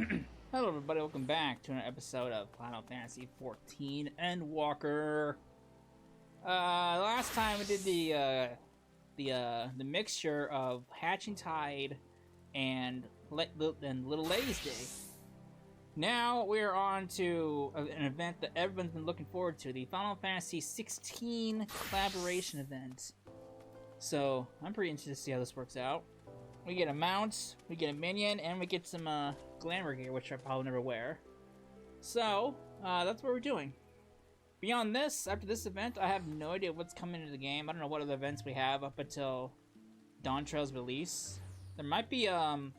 Hello everybody, welcome back to another episode of Final Fantasy XIV Endwalker. Last time we did the mixture of Hatching Tide and Little Lady's Day. Now we're on to an event that everyone's been looking forward to, the Final Fantasy XVI collaboration event. So I'm pretty interested to see how this works out. We get a mount, we get a minion, and we get some glamour gear, which I probably never wear. So, that's what we're doing. Beyond this, after this event, I have no idea what's coming into the game. I don't know what other events we have up until Dawn Trail's release. There might be, the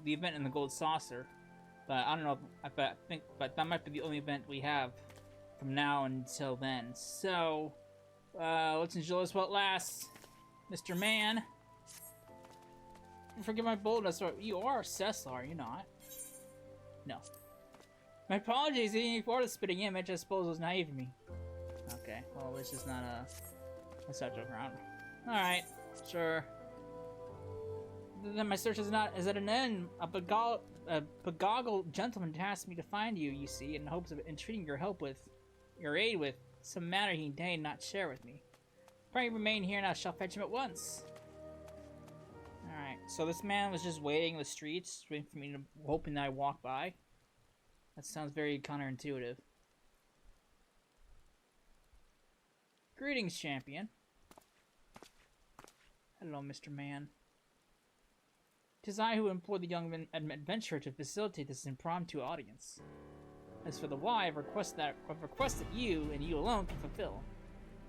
event in the Gold Saucer. But I don't know, but that might be the only event we have from now until then. So, let's enjoy this while it lasts. Mr. Man. Forget my boldness. You are Cessar, you're not. No. My apologies, even before the spitting image, I suppose was naive of me. Okay, well, it's just not let's not joke around. Alright, sure. Then my search is at an end. A begoggled gentleman tasked me to find you, you see, in hopes of entreating your aid with some matter he deigned not share with me. Pray remain here and I shall fetch him at once. Alright, so this man was just waiting in the streets, waiting for me to, hoping that I walk by. That sounds very counterintuitive. Greetings, champion. Hello, Mr. Man. 'Tis I who implored the young adventurer to facilitate this impromptu audience. As for the why, I've requested you, and you alone, can fulfill.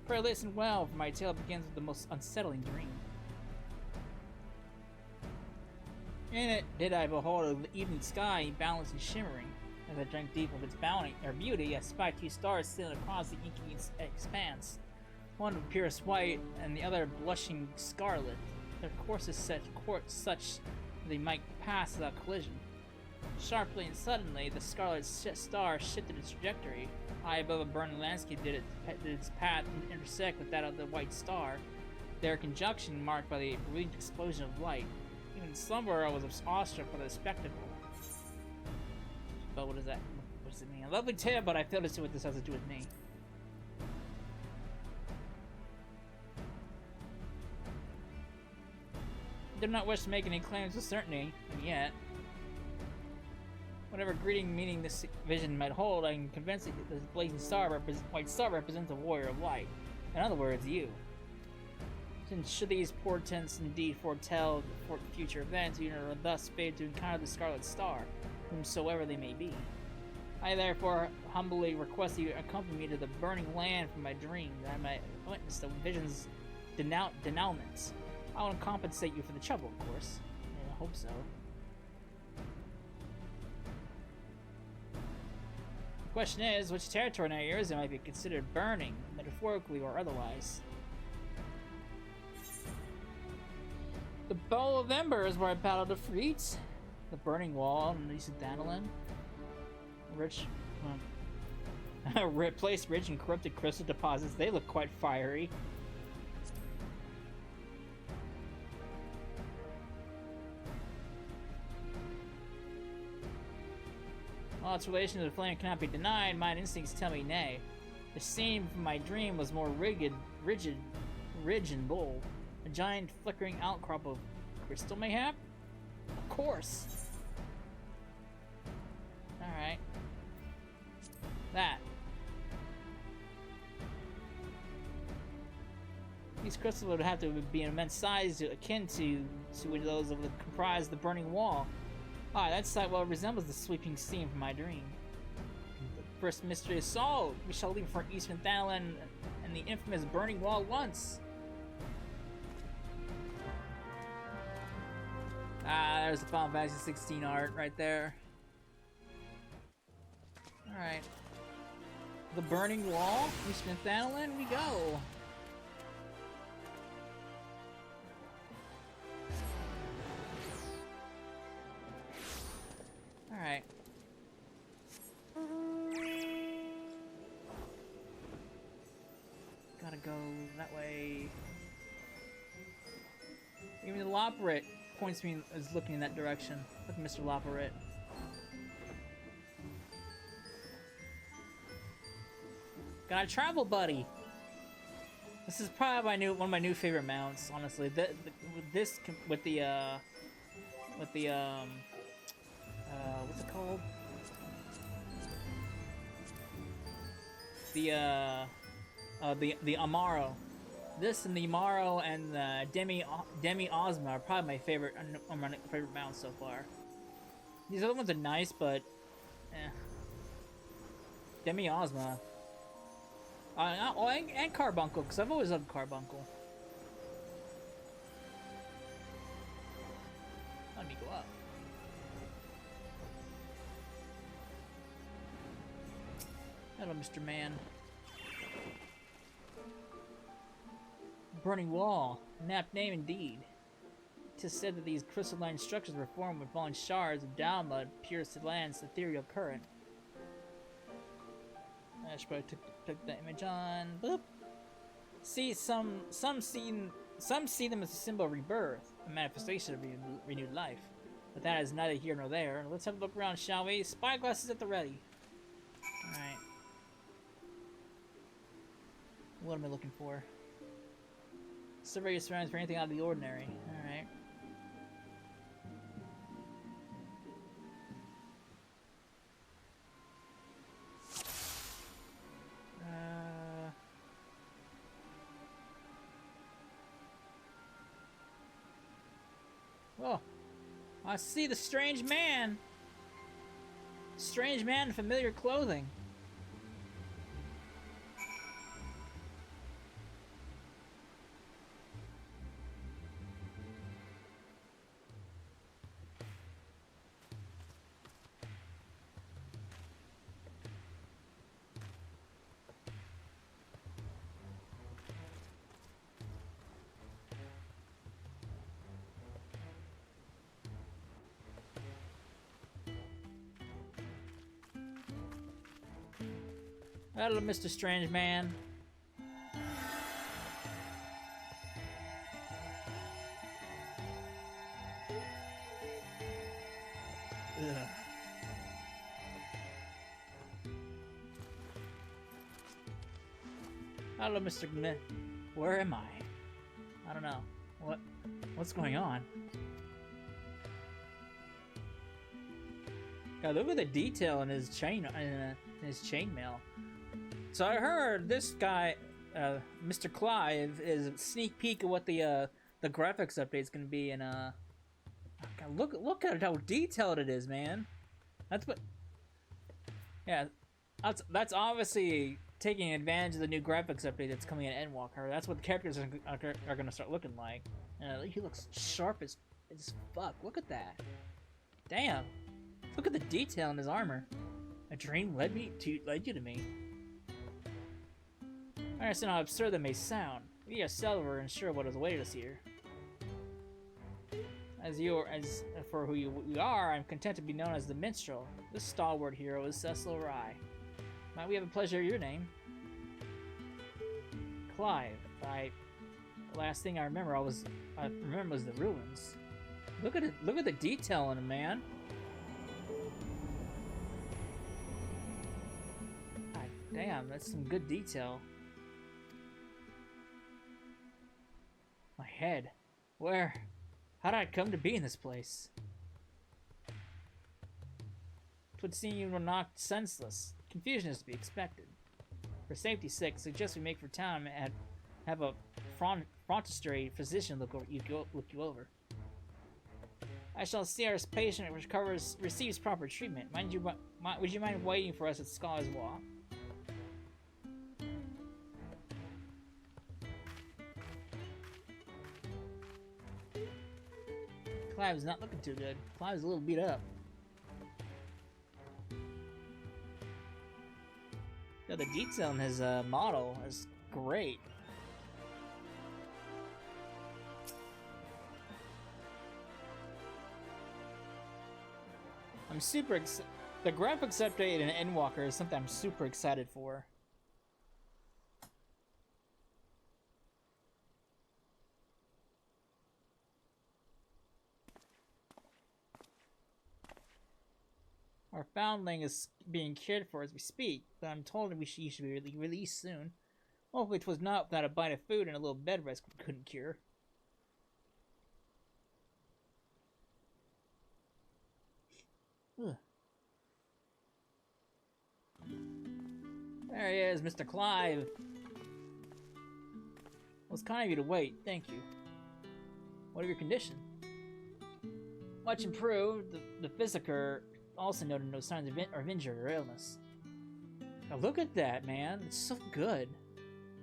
Pray listen well, for my tale begins with the most unsettling dream. In it did I behold the evening sky balanced and shimmering. As I drank deep of its beauty, I spied two stars sailing across the inky expanse. One of purest white, and the other blushing scarlet. Their courses such that they might pass without collision. Sharply and suddenly, the scarlet star shifted its trajectory. High above a burning landscape did its path intersect with that of the white star, their conjunction marked by the brilliant explosion of light. Even in slumber, I was awestruck by the spectacle. But what is that? What does it mean? A lovely tale, but I fail to see what this has to do with me. I do not wish to make any claims with certainty, and yet, whatever greeting meaning this vision might hold, I am convinced that this blazing white star represents a warrior of light. In other words, you. Since should these portents indeed foretell future events, you are thus fated to encounter the scarlet star, whomsoever they may be. I therefore humbly request that you accompany me to the burning land from my dream, that I might witness the vision's denouement. I want to compensate you for the trouble, of course. I hope so. The question is, which territory in Eorzea might be considered burning, metaphorically or otherwise? The Bowl of Ember is where I battled the Freets. The Burning Wall and Lisa Danilin. Replaced rich and corrupted crystal deposits. They look quite fiery. While its relation to the flame cannot be denied, my instincts tell me nay. The scene from my dream was more rigid and bold. A giant flickering outcrop of crystal, mayhap? Of course! Alright. That. These crystals would have to be an immense size akin to those of the comprise the burning wall. Ah, that sight well resembles the sweeping scene from my dream. The first mystery is solved. We shall leave for Eastern Thanalan and the infamous burning wall at once. Ah, there's the Final Fantasy 16 art right there. Alright. The burning wall, Eastern Thanalan, we go. Alright. Gotta go that way. Even the Loporrit points me is looking in that direction. Look at Mr. Loporrit. Got a travel buddy. This is probably one of my new favorite mounts, honestly. With the what's it called? The Amaro. This and the Amaro and the Demi Ozma are probably my favorite mounts so far. These other ones are nice, but Demi Ozma. And Carbuncle, because I've always loved Carbuncle. Let me go up. Hello, Mr. Man. Burning Wall. An apt name indeed. 'Tis said that these crystalline structures were formed when falling shards of down mud pierced the land's ethereal current. I should probably took that image on. Boop. See, some see them as a symbol of rebirth, a manifestation of renewed life. But that is neither here nor there. Let's have a look around, shall we? Spyglasses at the ready. Alright. What am I looking for? Survey your surroundings for anything out of the ordinary. Alright. Oh, I see the strange man. Strange man in familiar clothing. Hello, Mr. Strange Man. Ugh. Hello, Mr. Gn. Where am I? I don't know. What's going on? God, look at the detail in his chainmail. So I heard this guy, Mr. Clive, is a sneak peek of what the graphics update is going to be, and God, look at how detailed it is, man. That's what. Yeah, that's obviously taking advantage of the new graphics update that's coming in Endwalker. That's what the characters are going to start looking like. He looks sharp as fuck. Look at that. Damn. Look at the detail in his armor. A dream led you to me. I understand how absurd that may sound. We are seldom unsure what has awaited us here. As for who you are, I'm content to be known as the Minstrel. This stalwart hero is Cecil Rye. Might we have a pleasure of your name? Clive. The last thing I remember was the ruins. Look at it. Look at the detail in it, man. God damn, that's some good detail. My head. Where? How did I come to be in this place? Twould seem you were knocked senseless. Confusion is to be expected. For safety's sake, I suggest we make for town and have a frontistery physician look you over. I shall see our patient receives proper treatment. Would you mind waiting for us at Scholar's Walk? Clive's not looking too good. Clive's a little beat up. Yeah, the detail in his model is great. I'm super excited. The graphics update in Endwalker is something I'm super excited for. Our foundling is being cared for as we speak, but I'm told he should be released soon. Hopefully 'twas not without a bite of food and a little bed rest couldn't cure. Ugh. There he is, Mr. Clive. Well, it's kind of you to wait. Thank you. What of your condition? Much improved. The physicor also noted no signs of injury or illness. Now look at that, man. It's so good.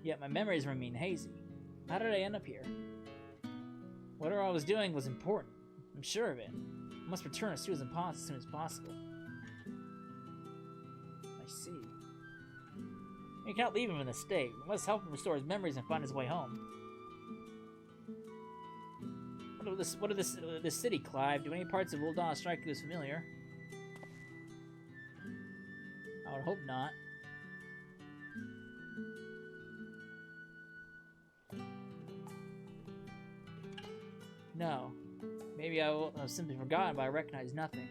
Yet my memories remain hazy. How did I end up here? Whatever I was doing was important. I'm sure of it. I must return as soon as possible. I see. You cannot leave him in this state. We must help him restore his memories and find his way home. What of this city, Clive? Do any parts of Ul'dah strike you as familiar? I would hope not. No. Maybe I've simply forgotten, but I recognize nothing.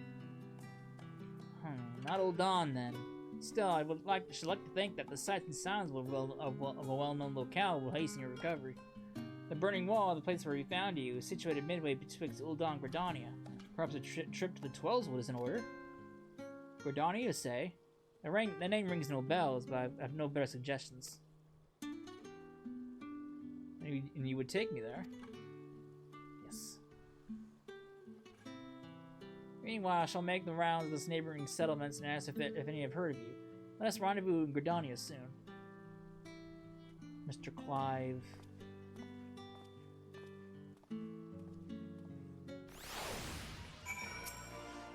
Not Ul'dah then. Still, I should like to think that the sights and sounds of a well-known locale will hasten your recovery. The burning wall, the place where we found you, is situated midway betwixt Ul'dah and Gridania. Perhaps a trip to the Twellswood is in order. Gridania, you say? The name rings no bells, but I have no better suggestions. And you would take me there? Yes. Meanwhile, I shall make the rounds of the neighboring settlements and ask if any have heard of you. Let us rendezvous in Gridania soon. Mr. Clive.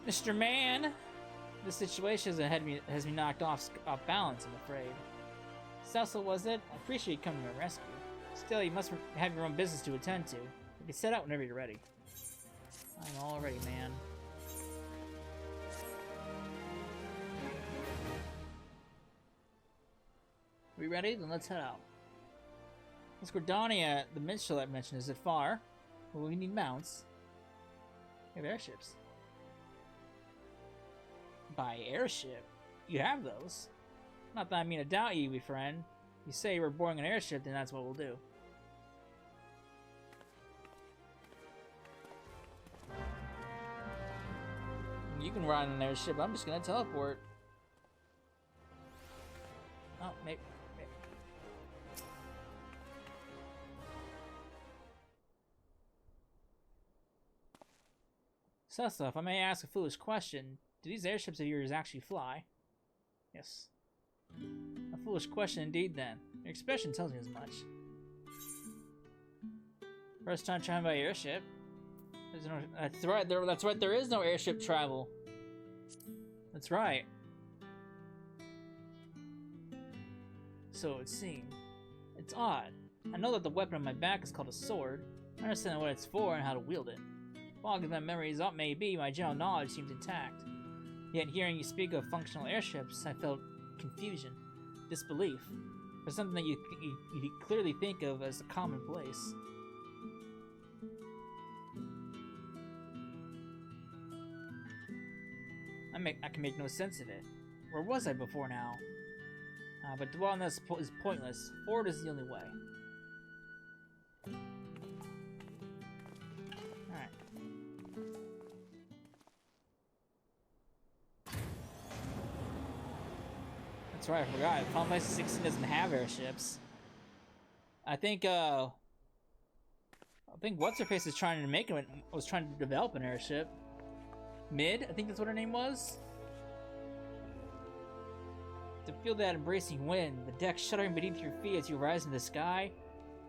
Mr. Man! This situation has me knocked off balance, I'm afraid. Cecil, was it? I appreciate you coming to my rescue. Still, you must have your own business to attend to. You can set out whenever you're ready. I'm all ready, man. We ready? Then let's head out. This Gridania, the minstrel I mentioned, is it far? Well, we need mounts. We have airships. By airship? You have those? Not that I mean to doubt you, my friend. You say you were boarding an airship, then that's what we'll do. You can ride an airship, I'm just gonna teleport. Oh, maybe. Cecil, if I may ask a foolish question, do these airships of yours actually fly? Yes. A foolish question indeed, then. Your expression tells me as much. First time trying by airship. There's no, that's right, there is no airship travel. That's right. So it would seem. It's odd. I know that the weapon on my back is called a sword. I understand what it's for and how to wield it. Fogged as my memories up may be, my general knowledge seems intact. Yet hearing you speak of functional airships, I felt confusion, disbelief, for something that you clearly think of as a commonplace. I can make no sense of it. Where was I before now? But dwell on this is pointless. Forward is the only way. Alright. That's right, I forgot. Final Fantasy 16 doesn't have airships. I think what's-her-face is trying to make it, was trying to develop an airship. Mid, I think that's what her name was. To feel that embracing wind, the deck shuddering beneath your feet as you rise into the sky.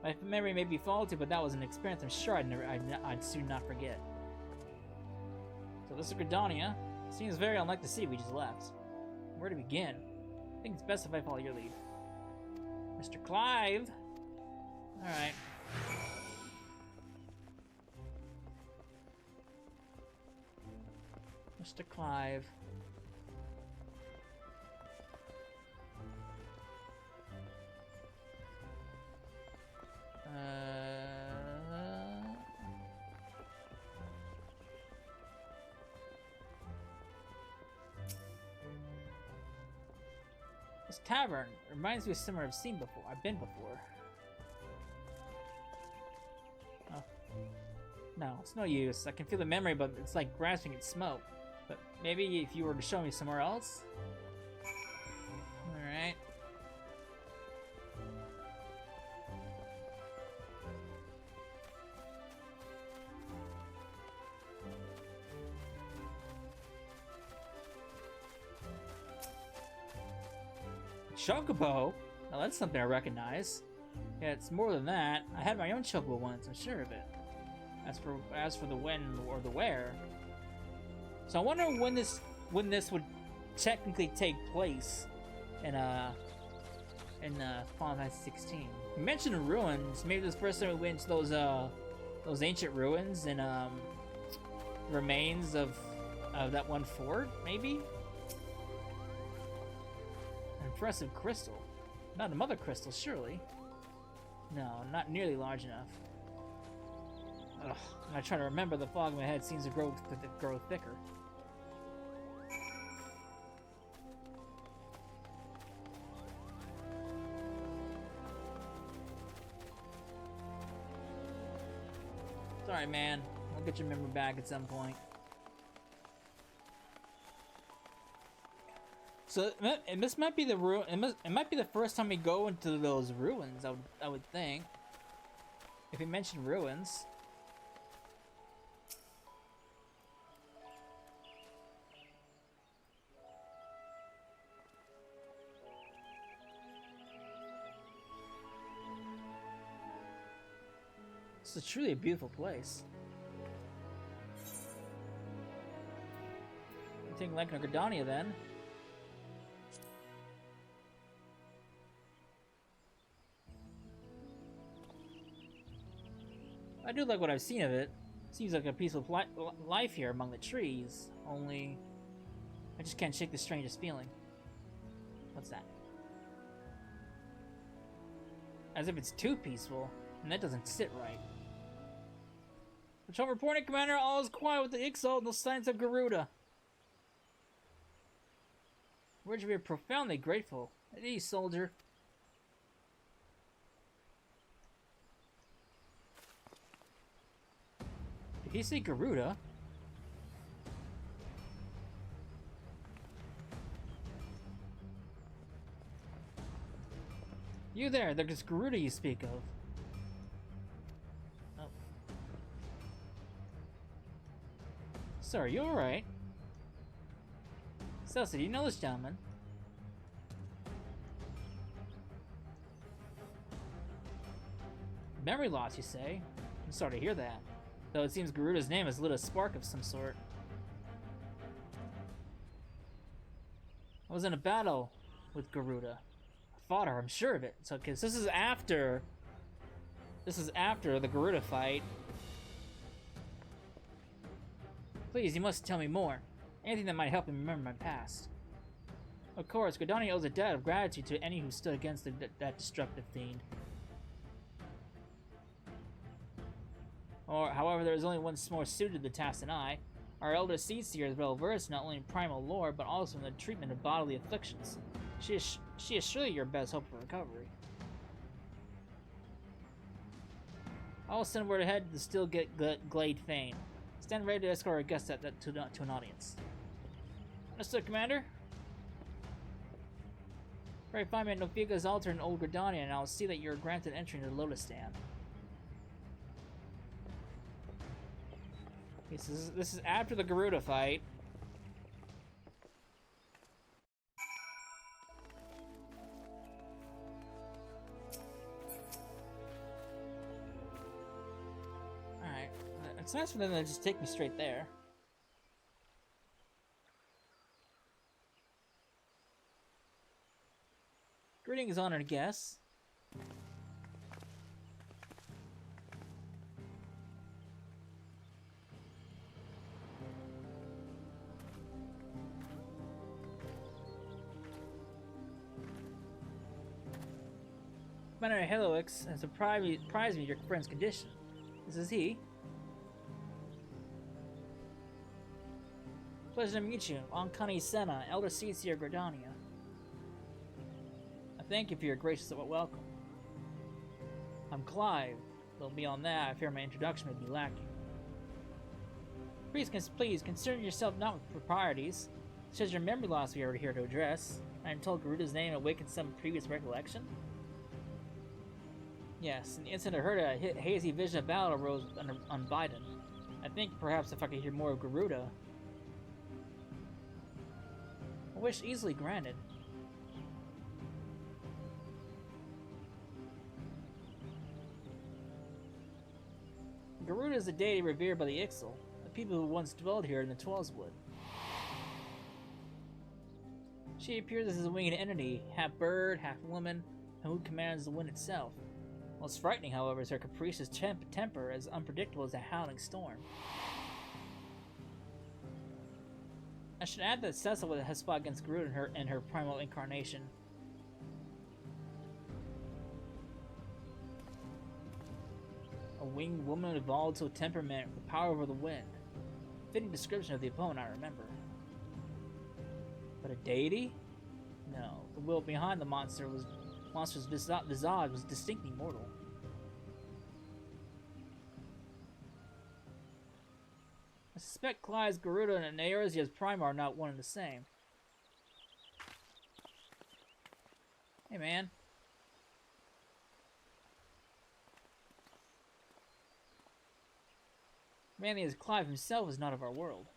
My memory may be faulty, but that was an experience I'm sure I'd soon not forget. So this is Gridania. Seems very unlike the city we just left. Where to begin? I think it's best if I follow your lead. Mr. Clive! Alright. Mr. Clive. This tavern reminds me of somewhere I've seen before. I've been before. Oh. No, it's no use. I can feel the memory, but it's like grasping at smoke. But maybe if you were to show me somewhere else? Alright. Chocobo? Now that's something I recognize. Yeah, it's more than that. I had my own chocobo once, I'm sure of it. As for the when or the where. So I wonder when this would technically take place in Final Fantasy 16. You mentioned ruins. Maybe this first time we went to those ancient ruins and remains of that one fort, maybe? An impressive crystal. Not a mother crystal, surely. No, not nearly large enough. Ugh, when I try to remember, the fog in my head seems to grow thicker. It's alright, man. I'll get your memory back at some point. So, and this might be the it might be the first time we go into those ruins. I would think. If you mentioned ruins. This is truly a beautiful place. I think like Gridania then. I do like what I've seen of it. Seems like a peaceful life here among the trees. Only, I just can't shake the strangest feeling. What's that? As if it's too peaceful, and that doesn't sit right. Patrol reporting, Commander. All is quiet with the XIV, no signs of Garuda. We're to be profoundly grateful. At ease, soldier. Did he say Garuda? You there's Garuda you speak of. Oh. Sir, you alright? Celsi, do you know this gentleman? Memory loss, you say? I'm sorry to hear that. Though it seems Garuda's name has lit a spark of some sort. I was in a battle with Garuda. I fought her, I'm sure of it. So, cause this is after the Garuda fight. Please, you must tell me more. Anything that might help me remember my past. Of course, Gridania owes a debt of gratitude to any who stood against that destructive fiend. Or, however, there is only one more suited to the task than I. Our elder Seedseer is well versed not only in primal lore, but also in the treatment of bodily afflictions. She is surely your best hope for recovery. I will send word ahead to still get Glade Fane. Stand ready to escort our guests to an audience. Understood, Commander. Pray find me at Nofiga's altar in Old Gridania, and I will see that you are granted entry into the Lotus Stand. This is after the Garuda fight. Alright. It's nice for them to just take me straight there. Greetings, honored guests. Commander Helix has surprised me with your friend's condition. This is he. Pleasure to meet you, Ankani Senna, Elder Seedseer Gridania. thank you for your gracious welcome. I'm Clive, though beyond that, I fear my introduction may be lacking. Please concern yourself not with proprieties, such as your memory loss we are here to address. I am told Garuda's name awakened some previous recollection? Yes, in the instant I heard it, a hazy vision of battle arose on Biden. I think perhaps if I could hear more of Garuda. A wish easily granted. Garuda is a deity revered by the XIV, the people who once dwelled here in the Twelveswood. She appears as a winged entity, half bird, half woman, who commands the wind itself. Most frightening, however, is her capricious temper, as unpredictable as a howling storm. I should add that Cecil has fought against Garuda in her primal incarnation. A winged woman evolved to a temperament with the power over the wind. Fitting description of the opponent I remember. But a deity? No, the will behind the monster's visage was distinctly mortal. I suspect Clive's Garuda and Eorzea's Prime are not one and the same. Hey, man. Manly as Clive himself is not of our world.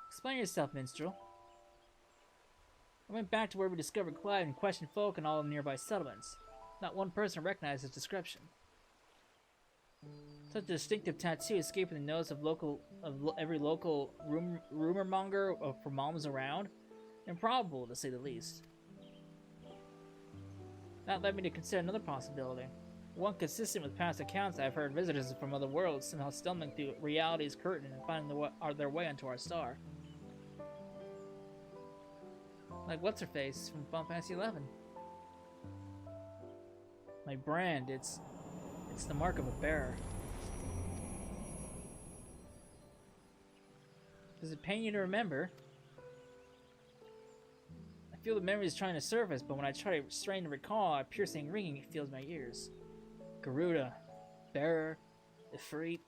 Explain yourself, minstrel. I went back to where we discovered Clive and questioned folk in all the nearby settlements. Not one person recognized his description. Such a distinctive tattoo escaping the nose of every local rumor monger for moms around. Improbable, to say the least. That led me to consider another possibility. One consistent with past accounts I've heard visitors from other worlds somehow stumbling through reality's curtain and finding their way onto our star. Like what's-her-face from Final Fantasy XI. My brand, it's the mark of a bearer. Does it pain you to remember? I feel the memory is trying to surface, but when I try to strain to recall, a piercing ringing fills my ears. Garuda, bearer, Ifrit.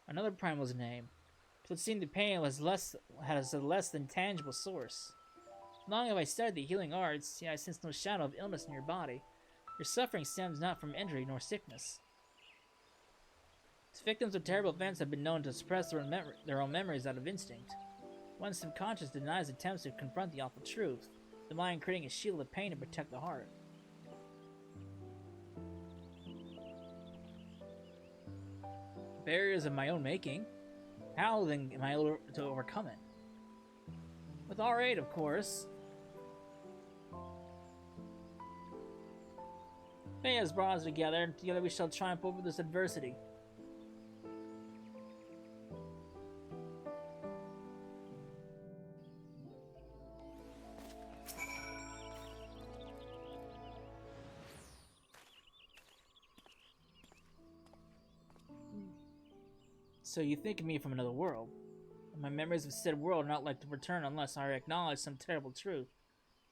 Another primal's name. But it seemed the pain has a less than tangible source. Long have I studied the healing arts, yet I sense no shadow of illness in your body. Your suffering stems not from injury nor sickness. As victims of terrible events have been known to suppress their own memories out of instinct. One subconscious denies attempts to confront the awful truth, the mind creating a shield of pain to protect the heart. Barriers of my own making. How then am I able to overcome it? With our aid, of course. Fate has brought us together, and together we shall triumph over this adversity. So you think of me from another world. My memories of said world are not like to return unless I acknowledge some terrible truth.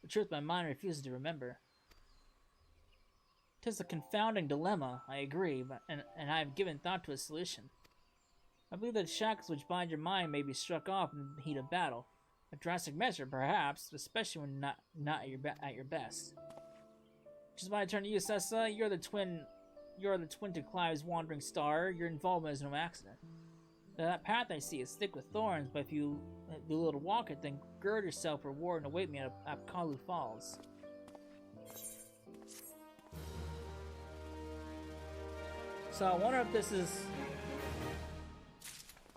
The truth my mind refuses to remember. 'Tis a confounding dilemma, I agree, and I have given thought to a solution. I believe that shackles which bind your mind may be struck off in the heat of battle. A drastic measure, perhaps, especially when not at your best. Which is why I turn to you, Sessa. You're the twin to Clive's wandering star. Your involvement is no accident. That path I see is thick with thorns, but if you do little to walk it, then gird yourself for war and await me at Kalu Falls. So I wonder if this is...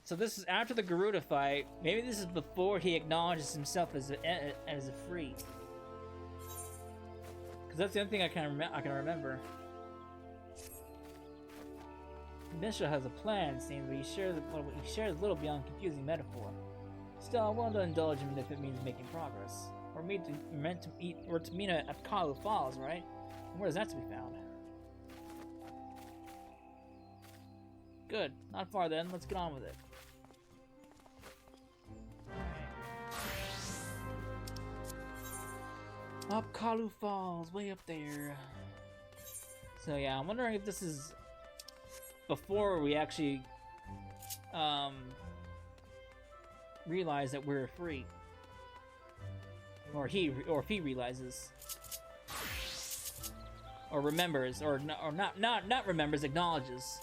So this is after the Garuda fight. Maybe this is before he acknowledges himself as a free. Because that's the only thing I can remember. Minstrel has a plan, it seems, but he shares little beyond confusing metaphor. Still, I'm willing to indulge him if it means making progress. We're to meet at Kalu Falls, right? And where is that to be found? Good. Not far then. Let's get on with it. Up Kalu Falls, way up there. So yeah, I'm wondering if this is before we actually realize that we're free, or if he realizes, or remembers, or not remembers, acknowledges.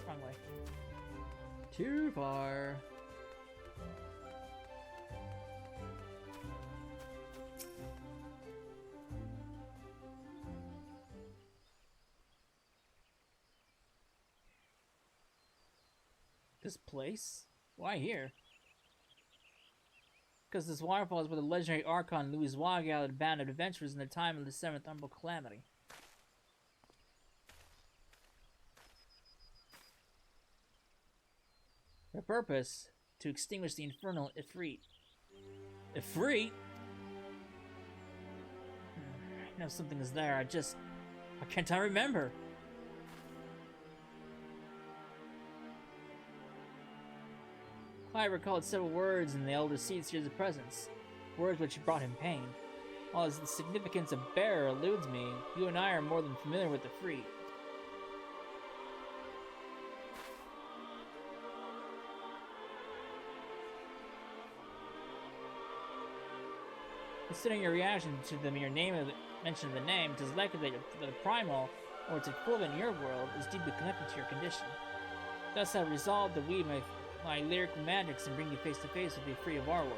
Wrong way. Too far. This place? Why here? Because this waterfall is where the legendary Archon Eorzea gathered a band of adventurers in the time of the 7th Umbral Calamity. Their purpose? To extinguish the infernal Ifrit. Ifrit? I know something is there, why can't I remember? Clive recalled several words in the Elder Seer's presence, words which brought him pain. While the significance of bearer eludes me, you and I are more than familiar with the Ifrit. Considering your reaction to the mere mention of the name, it is likely that the primal, or its equivalent in your world, is deeply connected to your condition. Thus I have resolved to weave my lyrical magics and bring you face to face with the Ifrit of our world.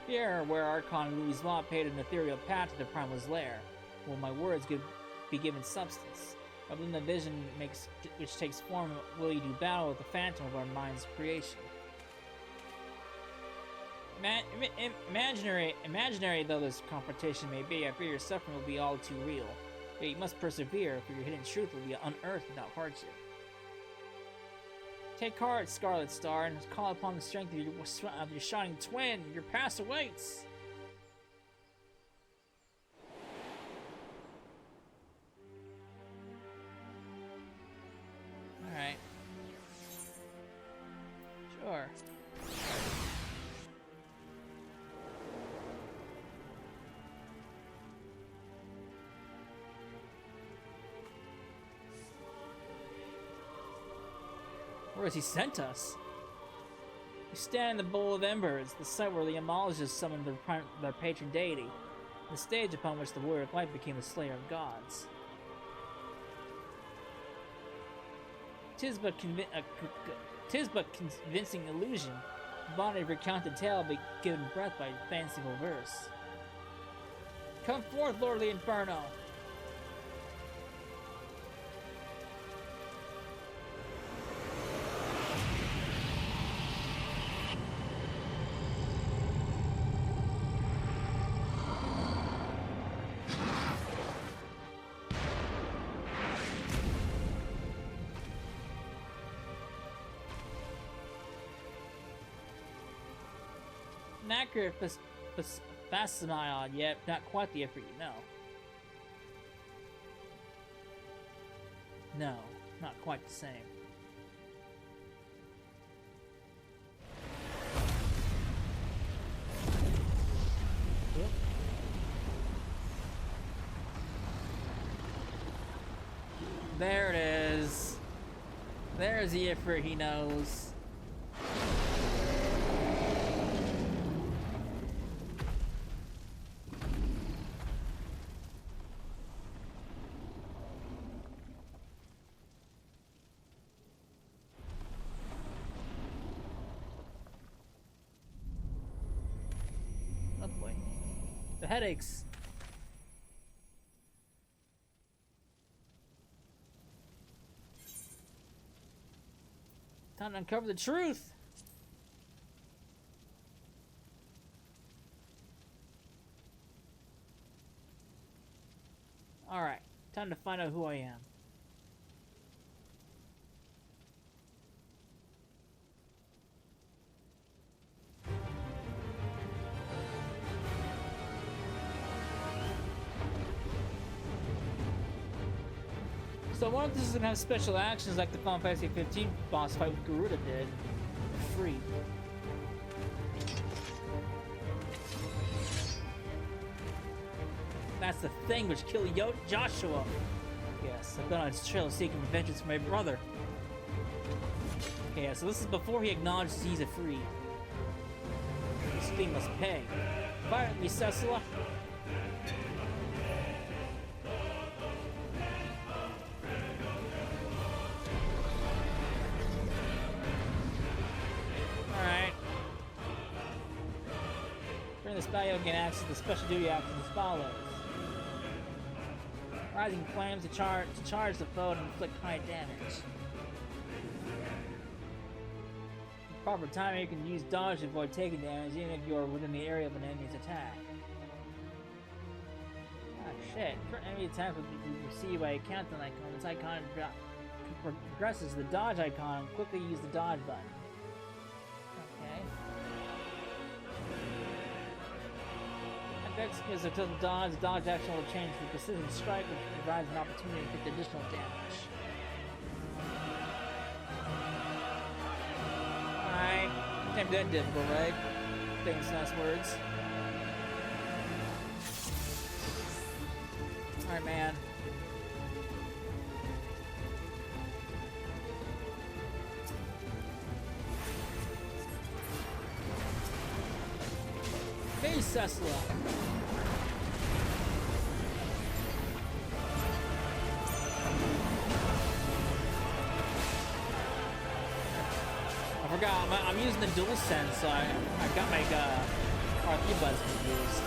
Here, where Archon Eorzea paid an ethereal path to the primal's lair, will my words be given substance. But when the vision which takes form, will you do battle with the phantom of our mind's creation? Imaginary though this confrontation may be, I fear your suffering will be all too real. But you must persevere, for your hidden truth will be unearthed without hardship. Take heart, Scarlet Star, and call upon the strength of your shining twin. Your path awaits! Alright. Sure. Where has he sent us? You stand in the Bowl of Embers, the site where the Amologists summoned their patron deity, the stage upon which the Warrior of Light became the Slayer of Gods. Tis but convincing illusion, the body of recounted tale be given breath by fanciful verse. Come forth, Lord of the Inferno! An accurate facsimile, yet not quite the effort you know. No, not quite the same. Yep. There it is. There's the Ifrit he knows. The headaches. Time to uncover the truth. Alright, time to find out who I am. So I wonder if this is gonna have special actions like the Final Fantasy 15 boss fight with Garuda did. Free. That's the thing which killed Joshua. Yes, I've been on his trail seeking vengeance for my brother. Okay, so this is before he acknowledged he's a free. This thing must pay. Fire at me, Cecila. Alright. During this battle, you gain access to special duty actions as follows. Rising flames to charge the foe and inflict high damage. In proper timing, you can use dodge to avoid taking damage even if you are within the area of an enemy's attack. Ah, shit. Current enemy attacks will be received by a countdown icon. This icon progresses to the dodge icon. Quickly use the dodge button. Okay. Is until the dodge action will change to precision strike, which provides an opportunity to get additional damage. Alright. Can't be that difficult, right? Famous last words. Alright, man. Hey, Cecila. I forgot, I'm using the dual sense, so I got my RP buttons confused.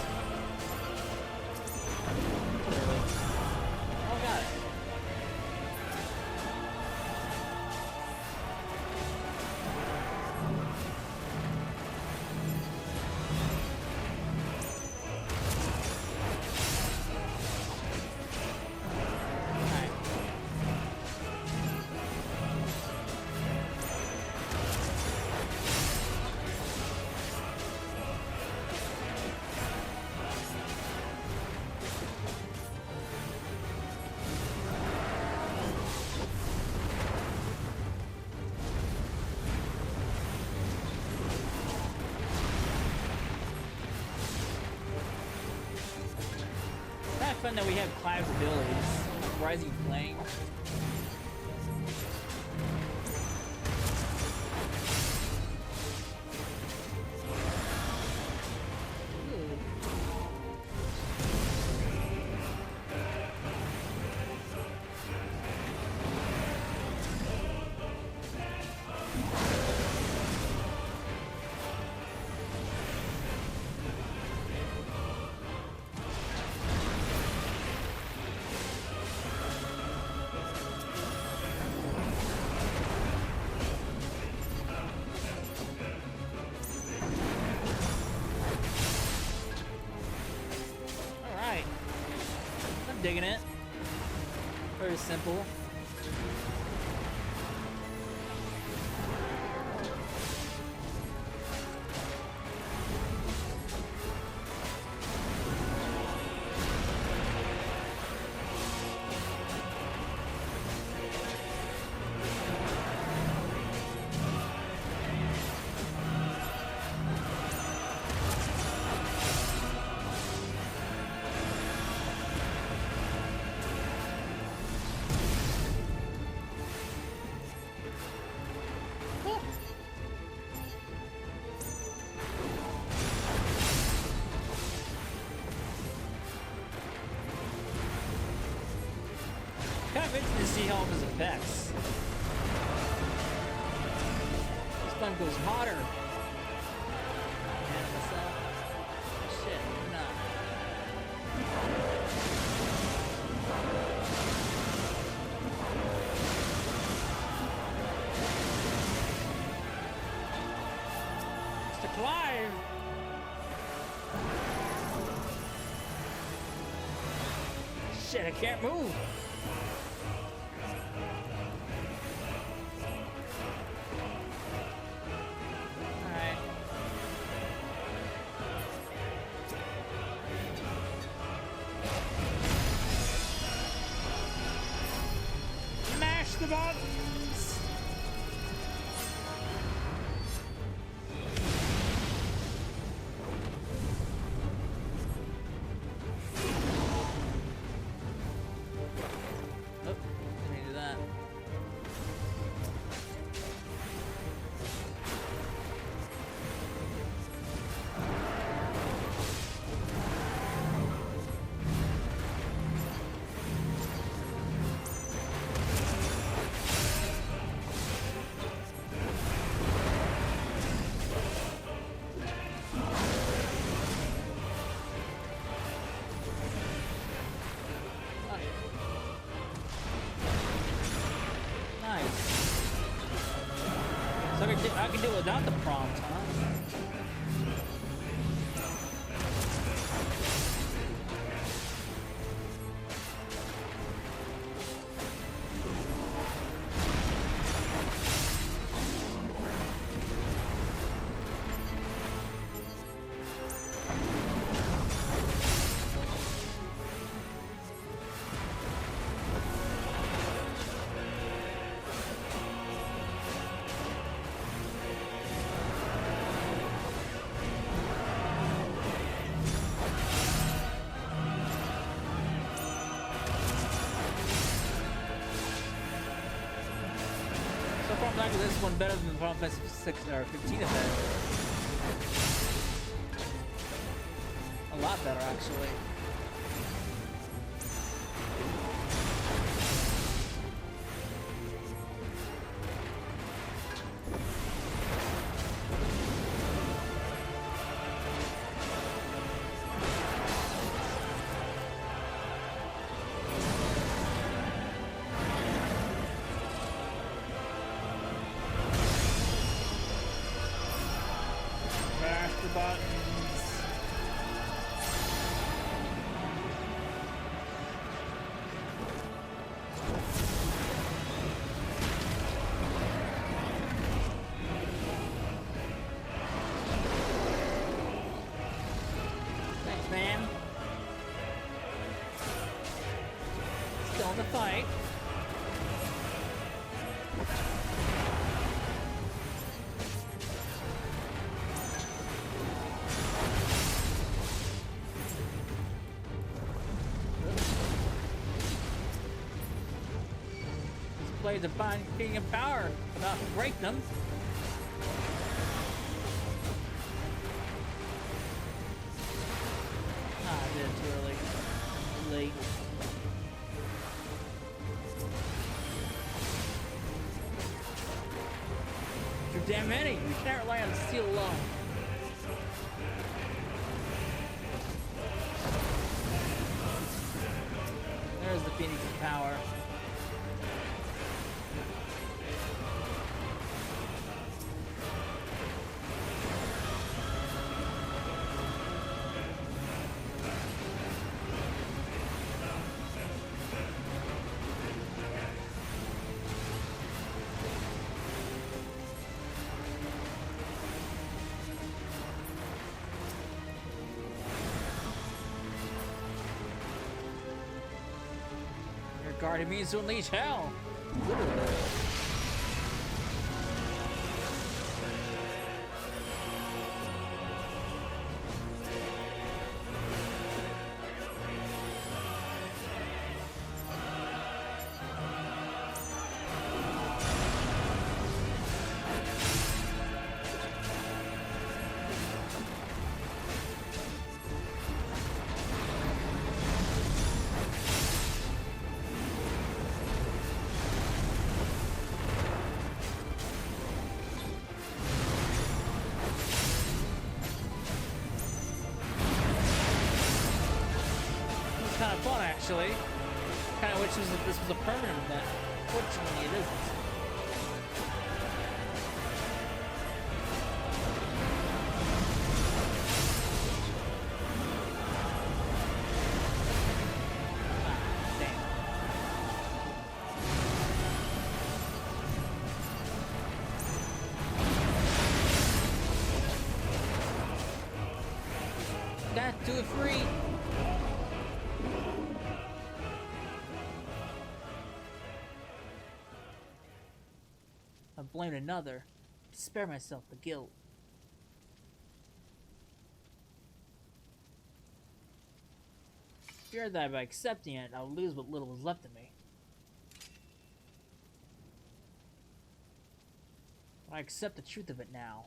Oh, got it. That we have Clive's abilities, like Rising Flame. Digging it. Very simple. Kind of interesting to see all of his effects. This gun goes hotter. Man, what's up? Shit, nah. Mr. Clive! Shit, I can't move! the buttons! Oh, I need that. So I can do it without the prompt, huh? I like this one better than the Final Fantasy 6 or 15 event. A lot better, actually. The fight. These blades of fine king of power, but not break them. Ah, I did it too early. Late. Damn many! We can't rely on steel alone. There's the Phoenix of Power. Guard means to unleash hell. Kind of fun, actually. Kind of wish this was a permanent event. Fortunately, it isn't. Ah, damn. Got to it free. blame another to spare myself the guilt. Feared that by accepting it, I would lose what little was left of me. But I accept the truth of it now.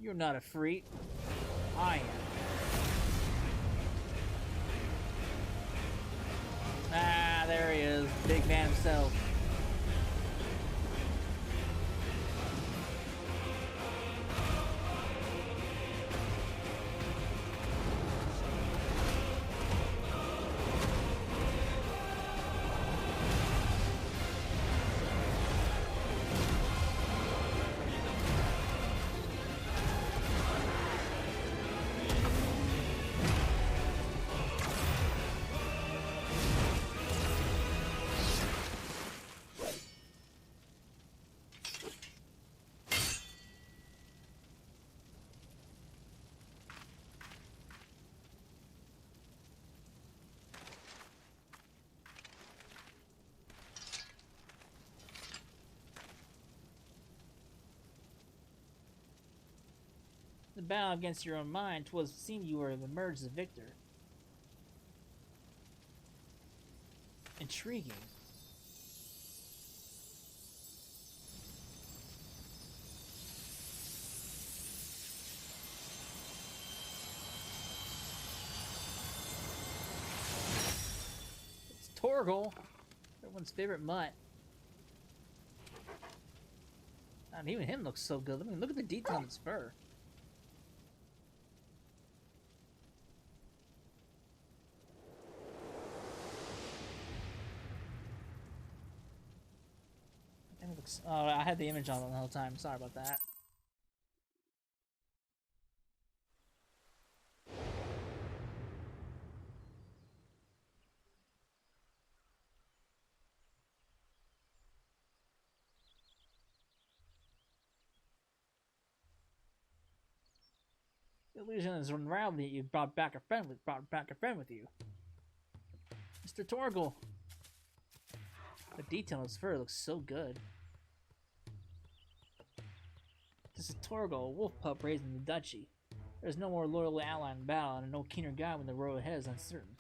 You're not a freak. I am. Ah, there he is. Big man himself. The battle against your own mind, 'twas seemed you were emerged the victor. Intriguing. It's Torgal, everyone's favorite mutt. And even him looks so good. I mean, look at the detail on his fur. Oh, I had the image on the whole time. Sorry about that. The illusion is unraveled that you brought back a friend with you. Mr. Torgal. The detail on his fur looks so good. This is Torgal, a wolf pup raised in the duchy. There's no more loyal ally in battle, and no keener guide when the road ahead is uncertain.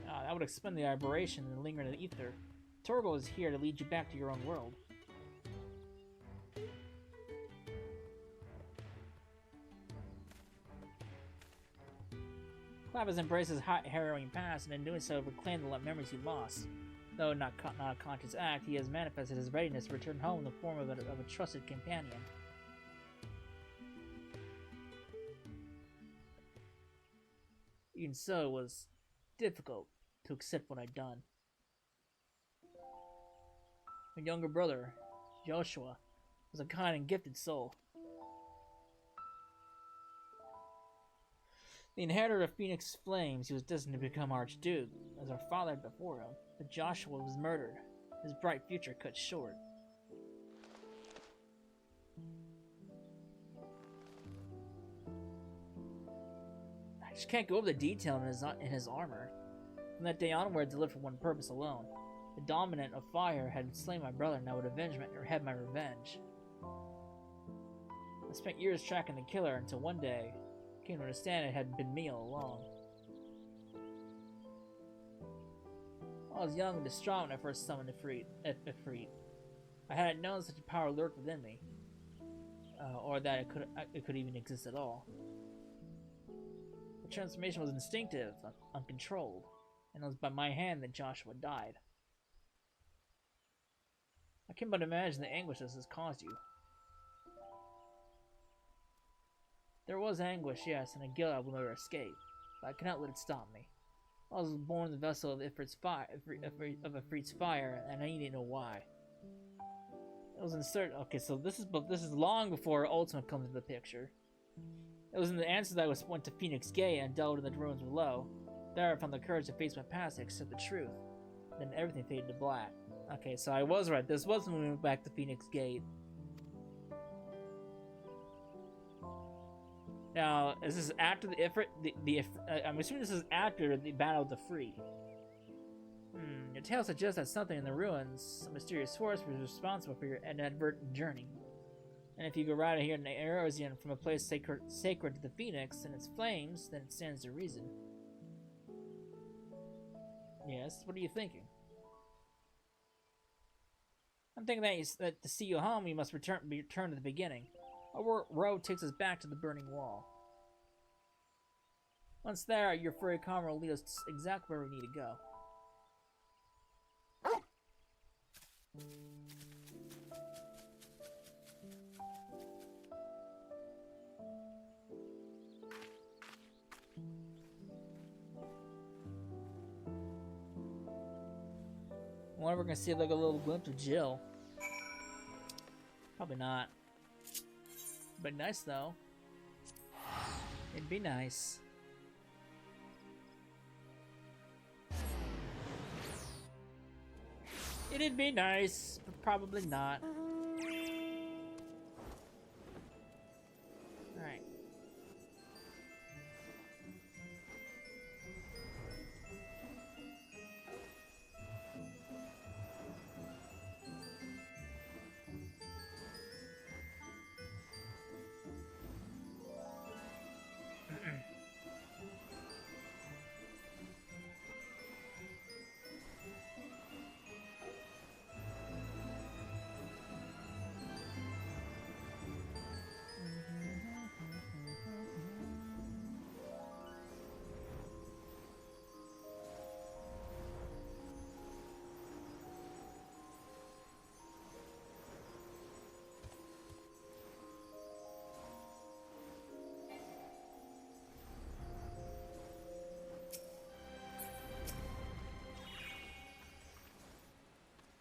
That would explain the aberration and the lingering in the ether. Torgal is here to lead you back to your own world. Clav has embraced his harrowing past, and in doing so, reclaimed the memories he lost. Though not a conscious act, he has manifested his readiness to return home in the form of a trusted companion. Even so, it was difficult to accept what I'd done. My younger brother, Joshua, was a kind and gifted soul. The inheritor of Phoenix Flames, he was destined to become Archduke, as our father before him. But Joshua was murdered, his bright future cut short. I just can't go over the detail in his armor. From that day onwards, I lived for one purpose alone. The dominant of fire had slain my brother, and I would have my revenge. I spent years tracking the killer until one day I came to understand it had been me all along. I was young and distraught when I first summoned Ifrit. I hadn't known such a power lurked within me, or that it could even exist at all. The transformation was instinctive, uncontrolled, and it was by my hand that Joshua died. I can but imagine the anguish this has caused you. There was anguish, yes, and a guilt I will never escape, but I cannot let it stop me. I was born in the vessel of Ifrit's fire, and I need to know why. It was in certain. Okay, so this is long before Ultimate comes into the picture. It was in the answer that I went to Phoenix Gate and delved in the ruins below. There I found the courage to face my past and accept the truth. Then everything faded to black. Okay, so I was right. This was when we went back to Phoenix Gate. Now, is this after the effort? I'm assuming this is after the Battle of the Free. Your tale suggests that something in the ruins, some mysterious force, was responsible for your inadvertent journey. And if you go right here in the Eorzea from a place sacred to the Phoenix and its flames, then it stands to reason. Yes, what are you thinking? I'm thinking that to see you home, you must return to the beginning. A road takes us back to the burning wall. Once there, your furry comrade will lead us exactly where we need to go. I wonder if we're gonna see like a little glimpse of Jill. Probably not. But nice though. It'd be nice. It'd be nice, but probably not. Alright.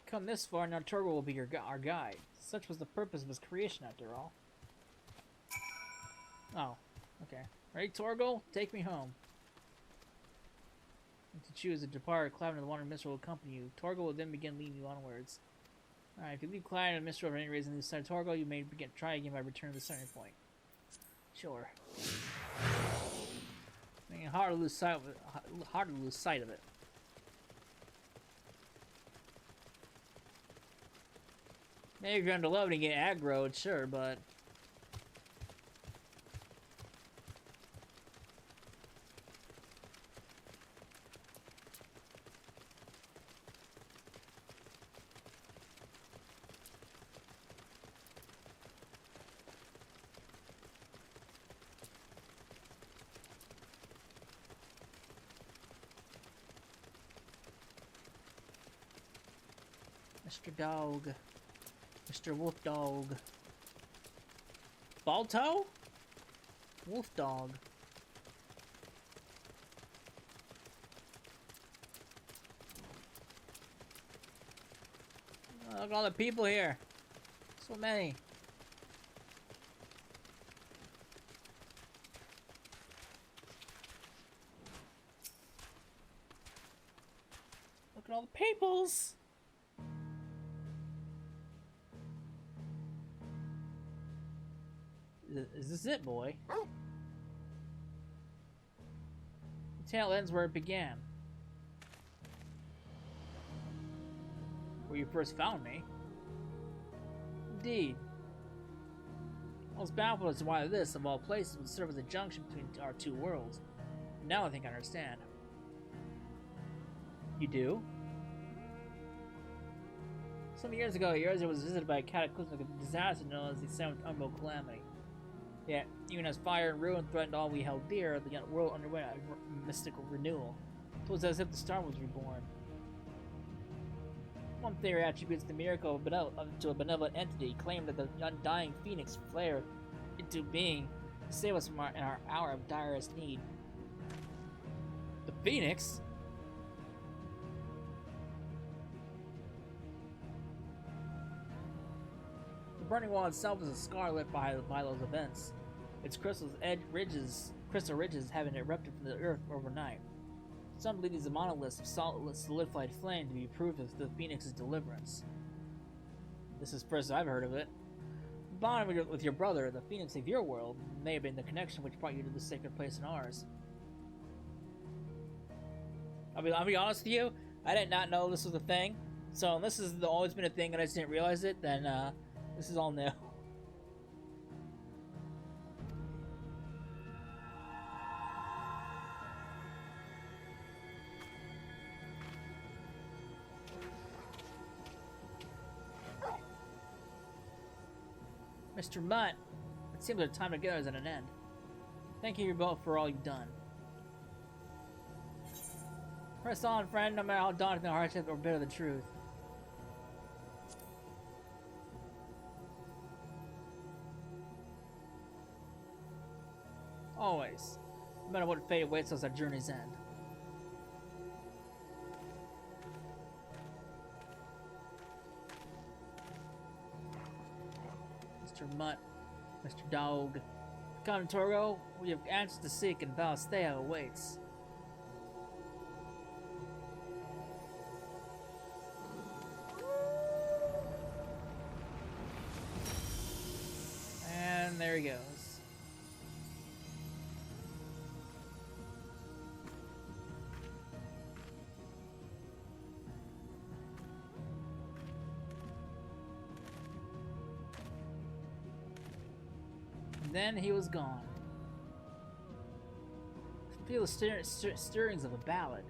Come this far, now Torgal will be our guide. Such was the purpose of his creation, after all. Oh, okay. Ready, Torgal? Take me home. If you choose to depart, Cloud and the Wandering Minstrel will accompany you. Torgal will then begin leading you onwards. Alright, if you leave Cloud and the Minstrel for any reason lose sight of Torgal, you may try again by returning to the starting point. Sure. I mean, hard to lose sight of it. Maybe if you're under level and get aggroed, sure, but... Mr. Dog. Mr. Wolf Dog. Balto? Wolf Dog. Oh, look at all the people here. So many. Look at all the peoples. Is this it, boy? The tale ends where it began. Where you first found me. Indeed. I was baffled as to why this, of all places, would serve as a junction between our two worlds. Now I think I understand. You do? Some years ago, Eorzea was visited by a cataclysmic disaster known as the Seventh Umbral Calamity. Yet, even as fire and ruin threatened all we held dear, the world underwent a mystical renewal. It was as if the star was reborn. One theory attributes the miracle to a benevolent entity, claimed that the undying phoenix flared into being to save us from in our hour of direst need. The phoenix? The burning wall itself is a scar lit by those events. Its crystal ridges having erupted from the earth overnight. Some believe these are monoliths of solidified flame to be proof of the Phoenix's deliverance. This is the first I've heard of it. bond with your brother, the Phoenix of your world, may have been the connection which brought you to this sacred place in ours. I'll be honest with you, I did not know this was a thing. So unless this has always been a thing and I just didn't realize it, then this is all new. Mr. Mutt, it seems our time together is at an end. Thank you both for all you've done. Press on, friend, no matter how daunting the hardship or bitter the truth. Always. No matter what fate awaits us at journey's end. Mr. Mutt, Mr. Dog. Come, Torgo, we have answers to seek and Valstea awaits. And there he goes. And then he was gone. Feel the stirrings of a ballad.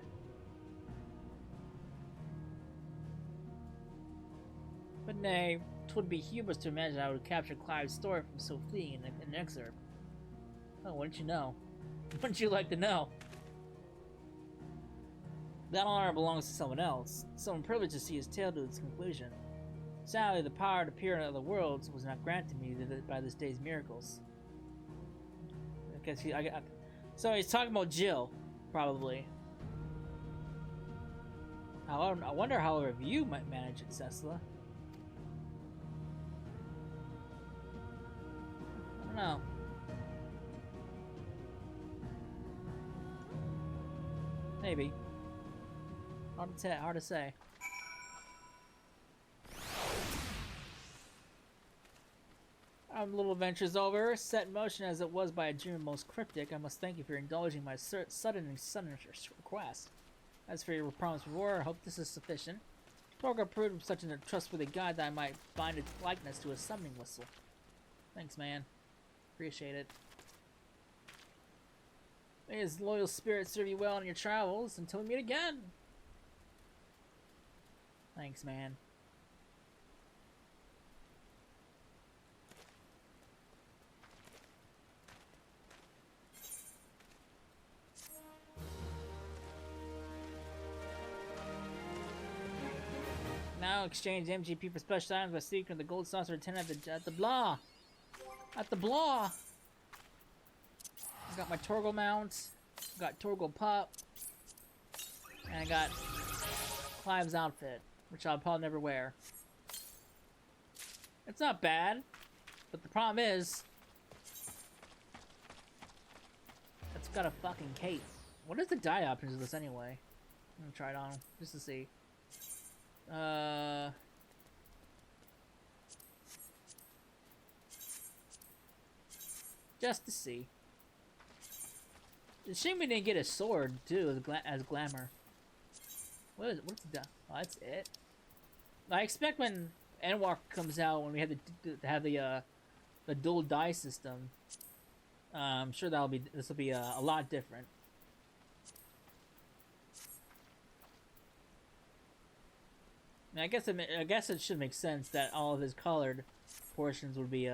But nay, 'twould be humorous to imagine I would capture Clive's story from so fleeting an excerpt. Oh, wouldn't you know? Wouldn't you like to know? That honor belongs to someone else, someone privileged to see his tale to its conclusion. Sadly, the power to appear in other worlds was not granted me by this day's miracles. So he's talking about Jill, probably. I wonder how a review might manage it, Cessla. I don't know. Maybe. Hard to say. Our little adventure's over. Set in motion as it was by a dream most cryptic, I must thank you for indulging my sudden request. As for your promised reward, I hope this is sufficient. Torgo proved such a trustworthy guide that I might bind its likeness to a summoning whistle. Thanks, man. Appreciate it. May his loyal spirit serve you well in your travels until we meet again. Thanks, man. Now exchange MGP for special items by seeking the gold saucer attendant at the blah. At the blah. I got my Torgal mount, got Torgal pup, and I got Clive's outfit, which I'll probably never wear. It's not bad, but the problem is, it's got a fucking cape. What is the dye options of this anyway? I'm gonna try it on just to see. Just to see. It's a shame we didn't get a sword too as glamour. What's the? Oh, that's it. I expect when Endwalker comes out, when we have the dual dye system, I'm sure this will be a lot different. I guess it should make sense that all of his colored portions would be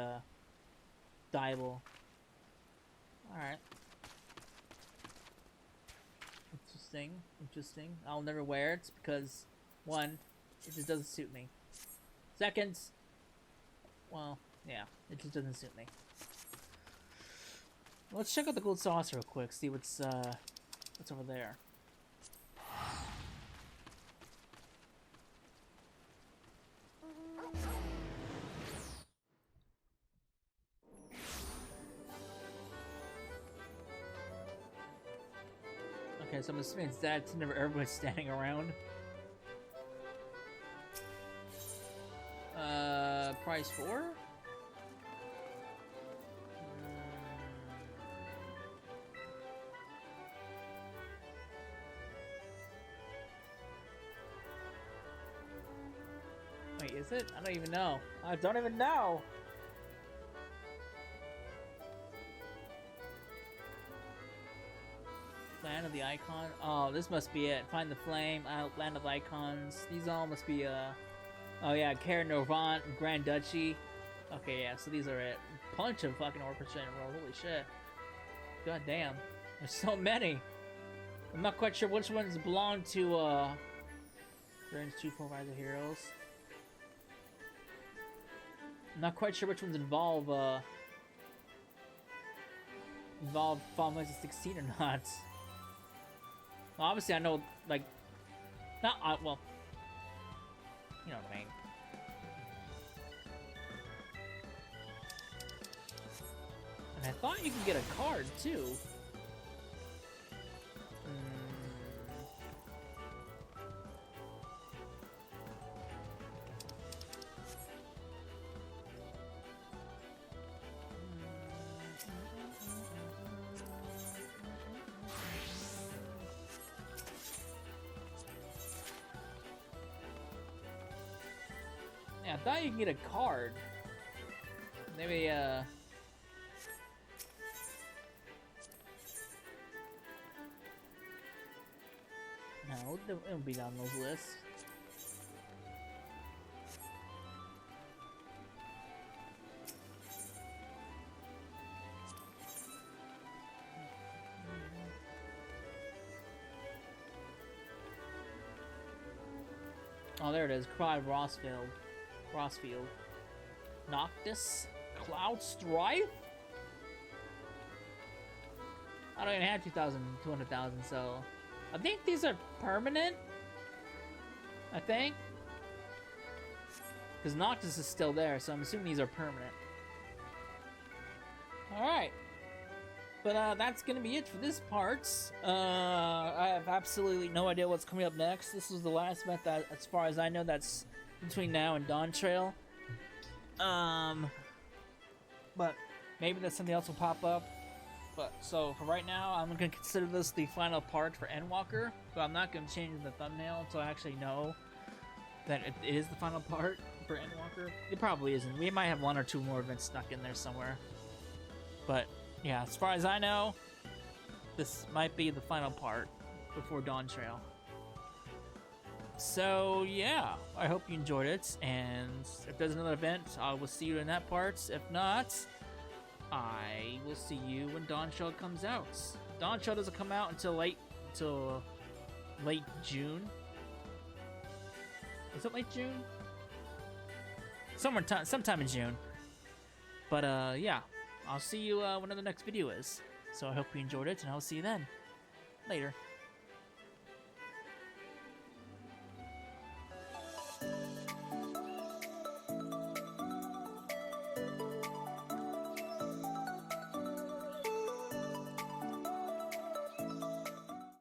dyeable. All right. Interesting. I'll never wear it because, one, it just doesn't suit me. Second, well, yeah, it just doesn't suit me. Let's check out the gold saucer real quick. See what's over there. Okay, so I'm assuming it's that never everyone's standing around. Price 4? is it? I don't even know. I don't even know! Land of the Icon. Oh, this must be it. Find the Flame, Land of the Icons. These all must be, oh yeah, Kara Novant, Grand Duchy. Okay, yeah, so these are it. Bunch of fucking orchestra in a row. Holy shit. God damn. There's so many. I'm not quite sure which ones belong to, Burns 2 4 Rise of Heroes. I'm not quite sure which ones involve Final Fantasy 16 or not. Well, obviously I know, like, not, well, you know what I mean. And I thought you could get a card, too. Yeah, I thought you could get a card. Maybe, no, it won't be on those lists. Oh, there it is. Clyde Rossfield. Noctis? Cloud Strife? I don't even have 200,000, so... I think these are permanent. I think. Because Noctis is still there, so I'm assuming these are permanent. Alright. But that's gonna be it for this part. I have absolutely no idea what's coming up next. This was the last event that, as far as I know, that's between now and Dawn Trail. But maybe that something else will pop up. But so for right now, I'm gonna consider this the final part for Endwalker. But I'm not gonna change the thumbnail until I actually know that it is the final part for Endwalker. It probably isn't. We might have one or two more events stuck in there somewhere. But yeah, as far as I know, this might be the final part before Dawn Trail. So yeah, I hope you enjoyed it, and if there's another event, I will see you in that part. If not, I will see you when Dawn Trail comes out. Dawn Trail doesn't come out until late June. Is it late June? Sometime in June. But yeah, I'll see you whenever the next video is. So I hope you enjoyed it, and I'll see you then. Later.